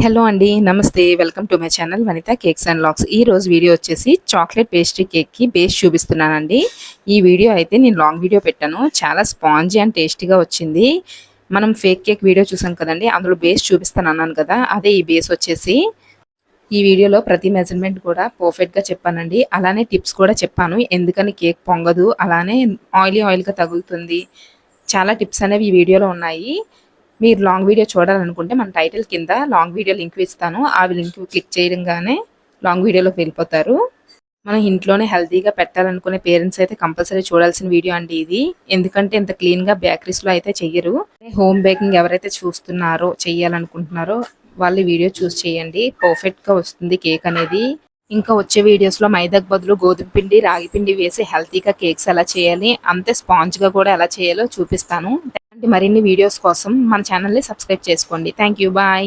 Hello అండి. నమస్తే. Welcome to my channel Vanitha cakes and vlogs. ఈ రోజు వీడియో వచ్చేసి చాక్లెట్ పేస్ట్రీ కేక్‌కి బేస్ చూపిస్తున్నానండి. ఈ వీడియో అయితే నేను లాంగ్ వీడియో పెట్టాను. చాలా స్పాంజీ అండ్ టేస్టీగా వచ్చింది. మనం ఫేక్ కేక్ వీడియో చూసాం కదండీ! అందులో బేస్ చూపిస్తానన్నాను కదా! అదే ఈ బేస్ వచ్చేసి. ఈ వీడియోలో ప్రతి మెజర్‌మెంట్ కూడా పర్ఫెక్ట్‌గా చెప్పానండి. అలానే టిప్స్ కూడా చెప్పాను. ఎందుకని కేక్ పొంగదు, అలానే ఆయిల్‌గా తగులుతుంది. చాలా టిప్స్ అనేవి ఈ వీడియోలో ఉన్నాయి. మీరు లాంగ్ వీడియో చూడాలనుకుంటే మన టైటిల్ కింద లాంగ్ వీడియో లింక్ ఇస్తాను. ఆ లింక్ క్లిక్ చేయడంగానే లాంగ్ వీడియోలోకి వెళ్ళిపోతారు. మనం ఇంట్లోనే హెల్తీగా పెట్టాలనుకునే పేరెంట్స్ అయితే కంపల్సరీ చూడాల్సిన వీడియో అండి ఇది. ఎందుకంటే ఇంత క్లీన్‌గా బేకరీస్‌లో అయితే చెయ్యరు. హోమ్ బేకింగ్ ఎవరైతే చూస్తున్నారో, చెయ్యాలనుకుంటున్నారో వాళ్ళు ఈ వీడియో చూసి చేయండి. పర్ఫెక్ట్‌గా వస్తుంది కేక్ అనేది. ఇంకా వచ్చే వీడియోస్‌లో మైదాకు బదులు గోధుమ పిండి, రాగి పిండి వేసి హెల్తీగా కేక్స్ ఎలా చేయాలి, అంతే స్పాంజ్‌గా కూడా ఎలా చేయాలో చూపిస్తాను. ఇలాంటి మరిన్ని వీడియోస్ కోసం మన ఛానల్‌ని సబ్స్క్రైబ్ చేసుకోండి. Thank you. బాయ్.